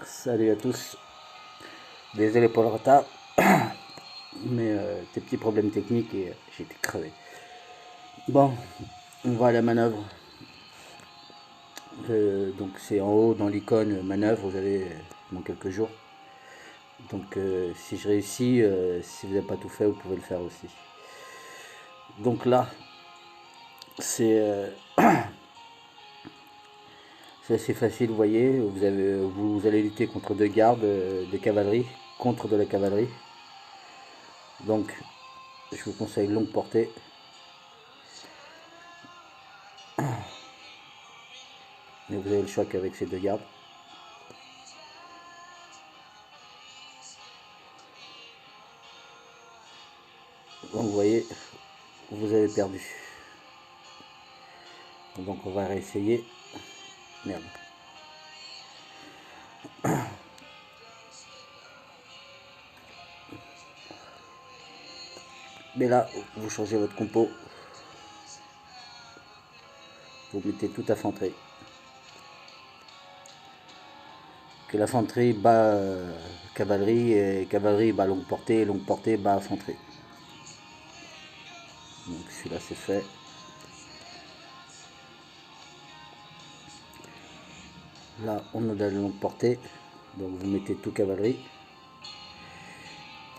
Salut à tous, désolé pour le retard, mais des petits problèmes techniques et j'ai été crevé. Bon, on va à la manœuvre. Donc c'est en haut dans l'icône manœuvre, vous avez dans quelques jours. Donc si je réussis, si vous n'avez pas tout fait, vous pouvez le faire aussi. Donc là, c'est c'est assez facile, vous voyez, vous allez lutter contre deux gardes de cavalerie, contre de la cavalerie. Donc je vous conseille longue portée. Mais vous avez le choix qu'avec ces deux gardes. Donc vous voyez, vous avez perdu. Donc on va réessayer. Merde. Mais là, vous changez votre compo. Vous mettez tout infanterie. Que l'infanterie bat cavalerie et cavalerie bat longue portée bat infanterie. Donc celui-là c'est fait. Là on a de la longue portée. Donc vous mettez tout cavalerie.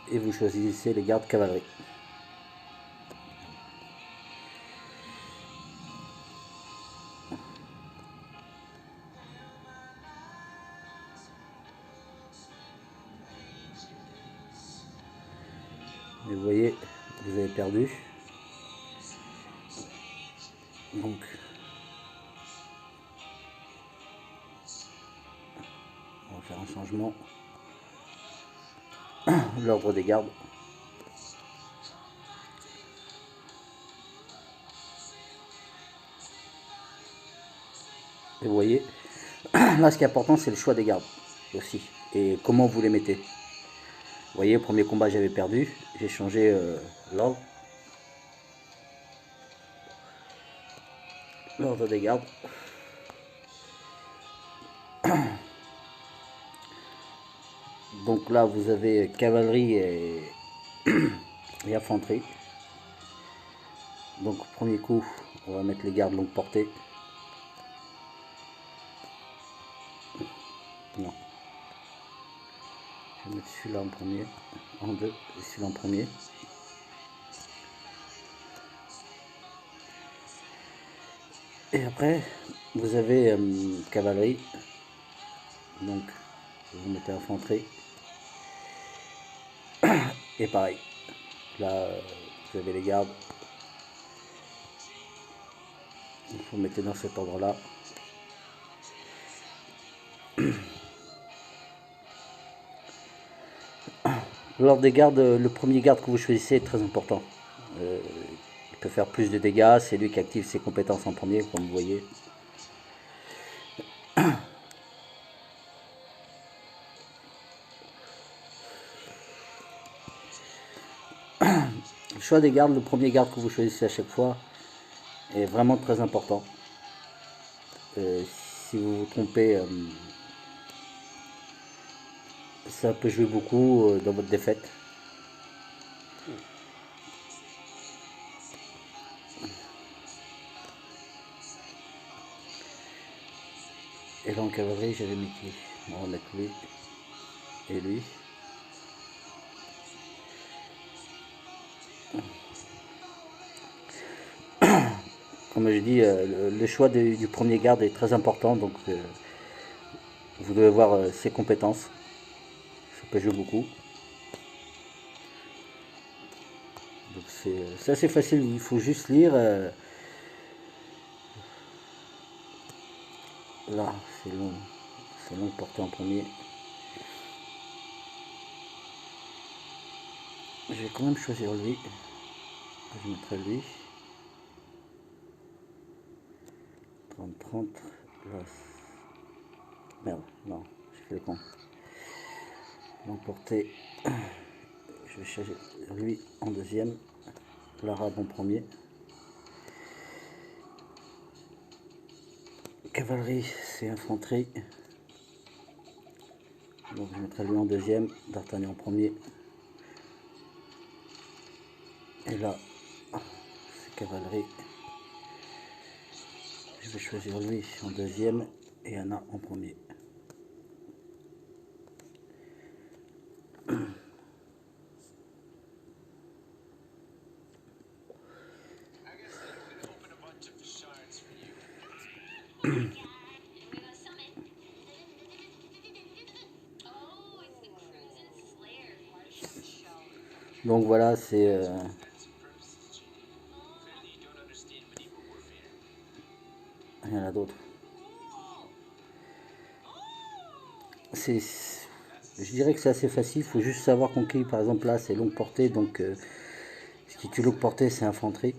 Et vous choisissez les gardes cavalerie. Et vous voyez, vous avez perdu. Donc on va faire un changement. L'ordre des gardes. Et vous voyez, là ce qui est important c'est le choix des gardes aussi. Et comment vous les mettez. Vous voyez, au premier combat j'avais perdu. J'ai changé l'ordre. L'ordre des gardes. Donc là vous avez cavalerie et infanterie. Donc premier coup on va mettre les gardes longue portée. Non. Je vais mettre celui-là en premier. En deux et celui-là en premier. Et après vous avez cavalerie. Donc vous mettez infanterie. Et pareil. Là vous avez les gardes. Vous mettez dans cet ordre là. L'ordre des gardes, le premier garde que vous choisissez est très important. Il peut faire plus de dégâts, c'est lui qui active ses compétences en premier, comme vous voyez. Le choix des gardes, le premier garde que vous choisissez à chaque fois, est vraiment très important. Si vous vous trompez, ça peut jouer beaucoup dans votre défaite. Et là en cavalerie, j'avais mis qui? On va mettre lui et lui. Comme je dis, le choix du premier garde est très important, donc vous devez voir ses compétences. Ça peut jouer beaucoup. Donc c'est assez facile, il faut juste lire. Là, c'est long de porter en premier. Je vais quand même choisir lui. Je mettrai lui. 30-30. Là. Merde, non, j'ai fait le con. L'emporter. Je vais choisir lui en deuxième. L'arabe en premier. Cavalerie, c'est infanterie. Donc je mettrai lui en deuxième, D'Artagnan en premier. Et là, c'est cavalerie. Je vais choisir lui en deuxième et Anna en premier. Donc voilà, c'est rien à d'autre. C'est, je dirais que c'est assez facile. Il faut juste savoir conquérir. Par exemple là, c'est longue portée, donc ce qui tue longue portée, c'est infanterie.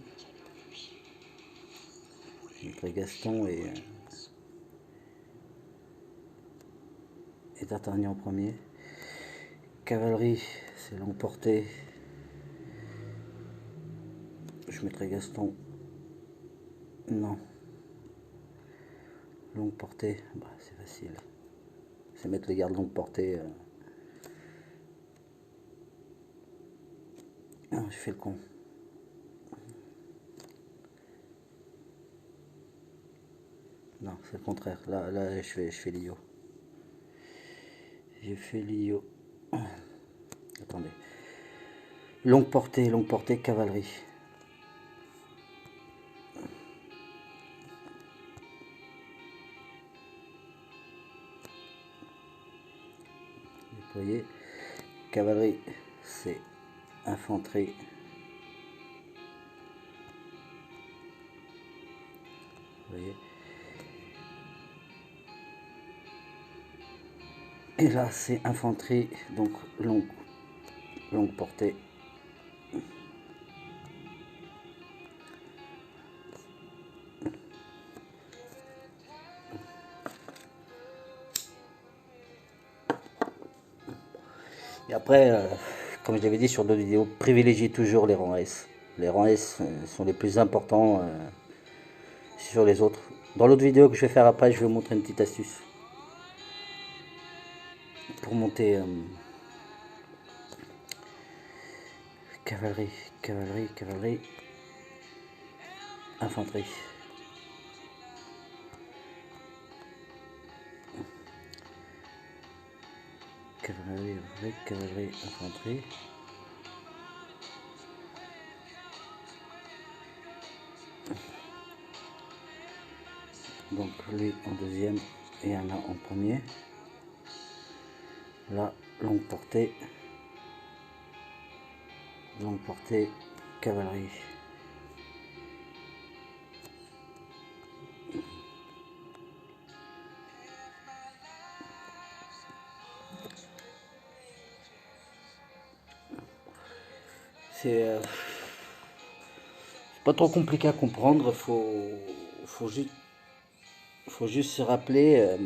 Je mettrai Gaston et D'Artagnan en premier. Cavalerie, c'est longue portée. Je mettrai Gaston. Non. Longue portée, bah, c'est facile. C'est mettre les gardes longue portée. Ah, je fais le con. Non, c'est le contraire. Là, je fais l'IO. J'ai fait l'IO. Attendez. Longue portée, cavalerie. Déployer. Cavalerie, c'est infanterie. Vous voyez. Et là, c'est infanterie, donc longue portée. Et après, comme je l'avais dit sur d'autres vidéos, privilégiez toujours les rangs S. Les rangs S sont les plus importants sur les autres. Dans l'autre vidéo que je vais faire après, je vais vous montrer une petite astuce pour monter cavalerie, cavalerie, infanterie. Cavalerie, infanterie. Donc lui en deuxième et Anna en premier. Là, longue portée, cavalerie. C'est pas trop compliqué à comprendre, faut juste se rappeler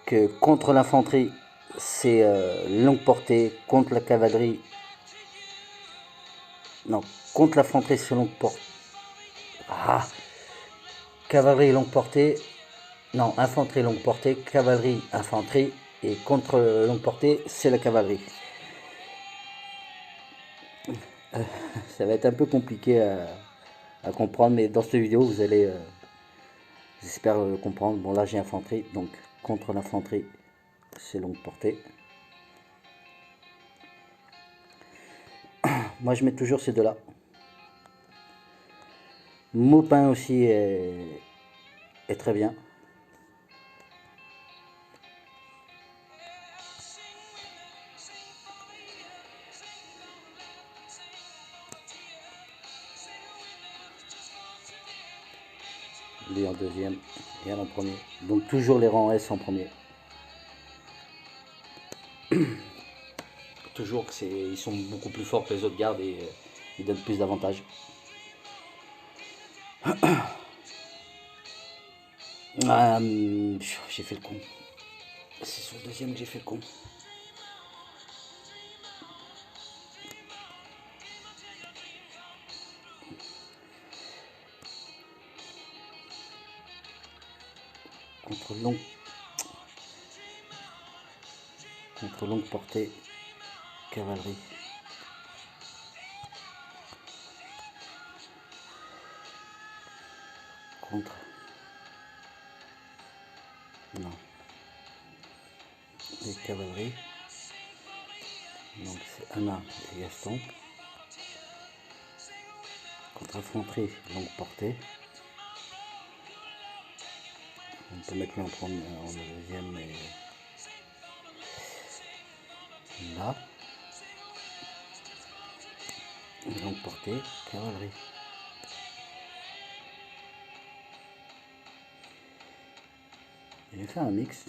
que contre l'infanterie, c'est longue portée, contre la cavalerie, non, contre l'infanterie c'est longue portée, ah, cavalerie longue portée, non, infanterie longue portée, cavalerie infanterie, et contre longue portée c'est la cavalerie. Ça va être un peu compliqué à comprendre, mais dans cette vidéo vous allez, j'espère comprendre. Bon là j'ai infanterie, donc contre l'infanterie c'est longue portée. Moi je mets toujours ces deux-là. Maupin aussi est très bien. Lui en deuxième et elle en premier. Donc toujours les rangs S en premier. Toujours que ils sont beaucoup plus forts que les autres gardes et ils donnent plus d'avantages. J'ai fait le con. C'est sur le deuxième que j'ai fait le con. Contre long. Contre longue portée, cavalerie. Contre. Non. Les cavaleries. Donc c'est Anna et Gaston. Contre infanterie, longue portée. On peut mettre lui en deuxième, mais là. Longue portée, cavalerie. J'ai fait un mix.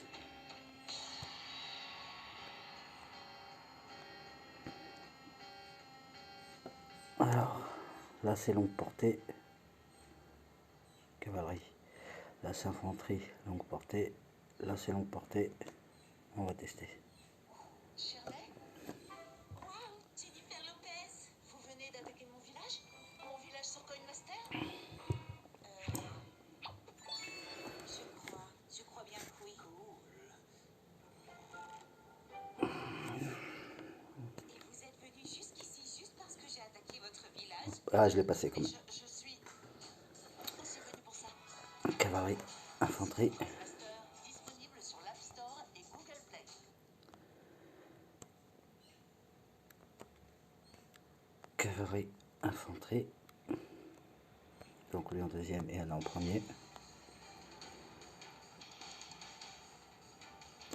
Alors, là c'est longue portée, cavalerie. Là c'est infanterie, longue portée. Là c'est longue portée. On va tester. Shirley? Wow, Jennifer Lopez, vous venez d'attaquer mon village? Mon village sur Coinmaster? Je crois bien que oui. Et vous êtes venu jusqu'ici juste parce que j'ai attaqué votre village? Ah, je l'ai passé quand même. Je suis aussi venu pour ça. Cavalerie, infanterie. Coinmaster, disponible sur l'App Store et Google Play. Cavalerie, infanterie. Donc lui en deuxième et Anna en premier.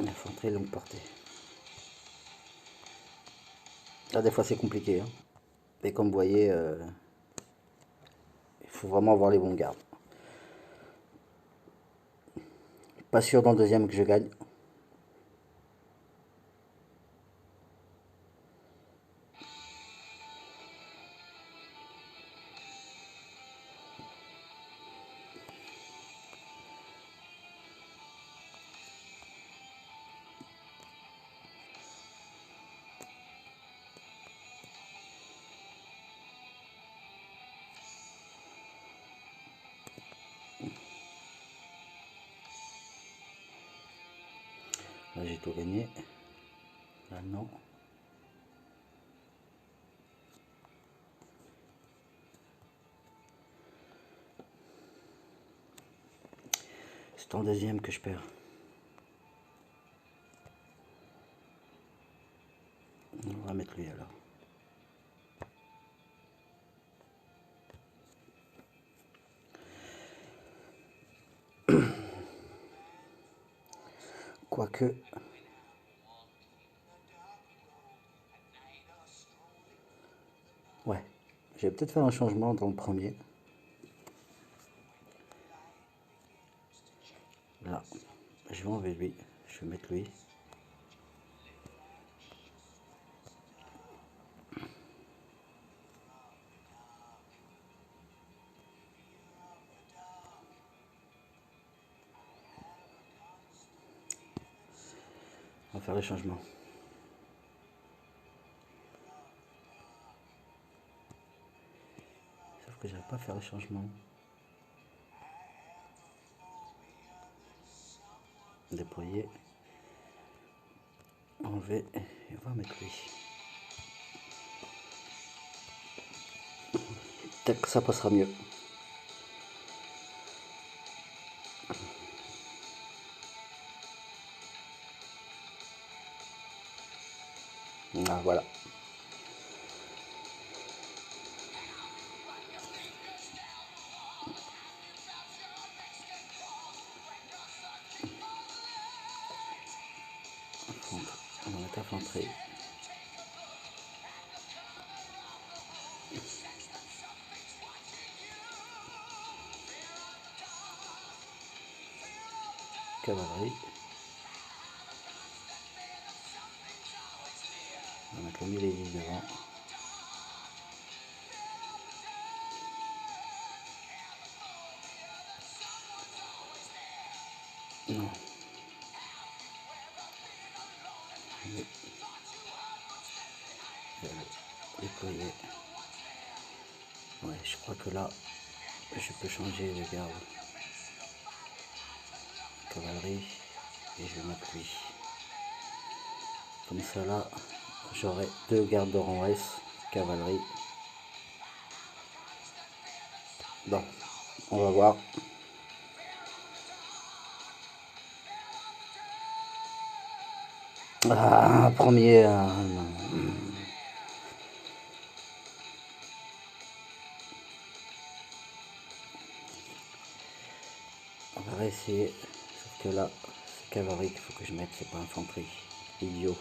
Infanterie, longue portée. Là des fois c'est compliqué. Hein. Et comme vous voyez, il faut vraiment avoir les bons gardes. Pas sûr dans le deuxième que je gagne. Là j'ai tout gagné. Là non. C'est en deuxième que je perds. On va mettre lui alors. Quoique. Ouais. Je vais peut-être faire un changement dans le premier. Là. Je vais enlever lui. Je vais mettre lui. On va faire les changements. Sauf que j'arrive pas à faire les changements. Déployer. Enlever. Et on va mettre lui. Peut-être que ça passera mieux. Ah, voilà. On va mettre infanterie. Cavalerie. On va mettre le millénaire devant. Non. Déployer. Ouais, je crois que là, je peux changer les gardes. Cavalerie. Et je vais mettre lui. Comme ça là, j'aurai 2 gardes de rang S, cavalerie. Bon, on va voir. Ah, premier. On va essayer. Sauf que là, c'est cavalerie qu'il faut que je mette, c'est pas infanterie. Idiot.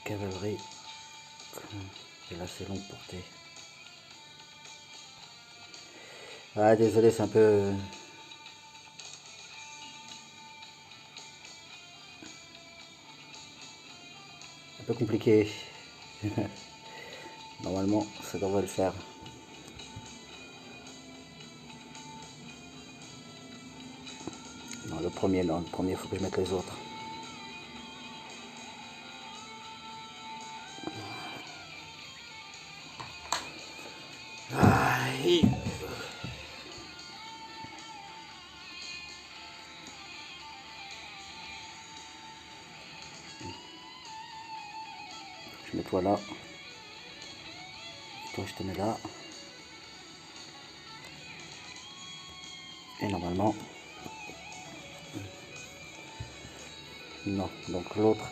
Cavalerie. Et là, c'est longue portée. Ah, désolé, c'est un peu compliqué. Normalement, ça devrait le faire. Non, le premier, non. Le premier, il faut que je mette les autres. Aïe. Je mets toi là. Toi, je te mets là. Et normalement... Non, donc l'autre...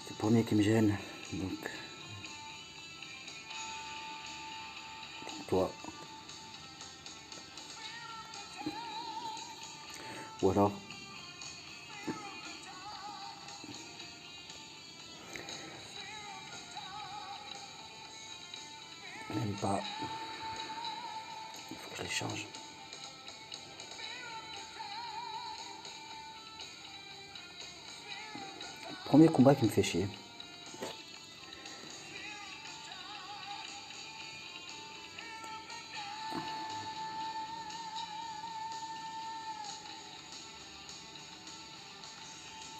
C'est le premier qui me gêne. Donc toi. Ou alors... Même pas. Il faut que je les change. Premier combat qui me fait chier.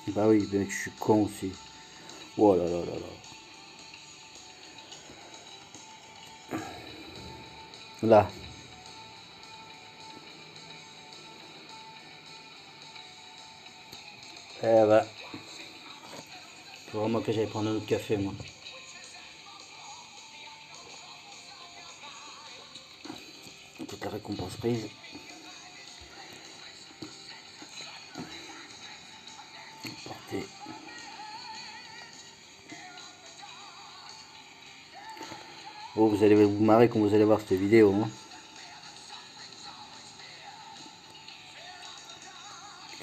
Bah oui, ben, je suis con aussi. Oh là là là là. Là. Eh bah. Faut vraiment que j'aille prendre un autre café, moi. Toute la récompense prise. Portée. Oh, vous allez vous marrer quand vous allez voir cette vidéo. Hein.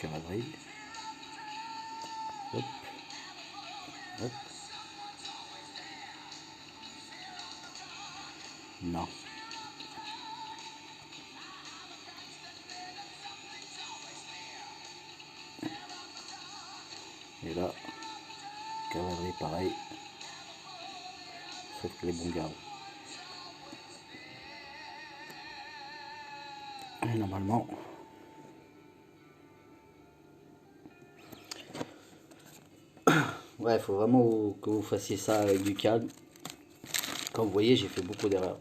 Cavalerie. Hop. Hop. Non. Et là, cavalerie pareil. Sauf que les bons gardes. Et normalement... Ouais, il faut vraiment que vous fassiez ça avec du calme. Comme vous voyez, j'ai fait beaucoup d'erreurs.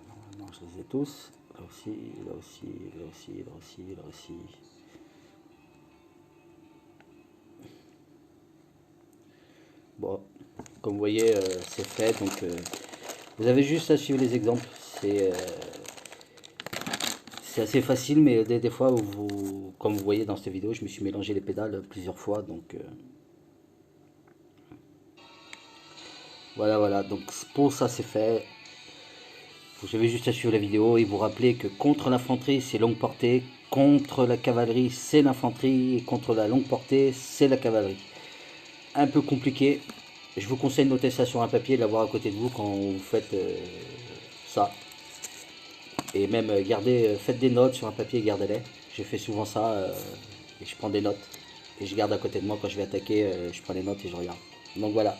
Normalement, je les ai tous. Là aussi, là aussi, là aussi, là aussi, là aussi. Bon, comme vous voyez, c'est fait. Donc, vous avez juste à suivre les exemples. C'est assez facile, mais des fois, comme vous voyez dans cette vidéo, je me suis mélangé les pédales plusieurs fois. Donc, voilà, voilà. Donc, pour ça, c'est fait. Vous avez juste à suivre la vidéo et vous rappeler que contre l'infanterie, c'est longue portée. Contre la cavalerie, c'est l'infanterie. Et contre la longue portée, c'est la cavalerie. Un peu compliqué. Je vous conseille de noter ça sur un papier, de l'avoir à côté de vous quand vous faites ça. Et même faites des notes sur un papier et gardez-les. Je fais souvent ça et je prends des notes. Et je garde à côté de moi quand je vais attaquer, je prends les notes et je regarde. Donc voilà.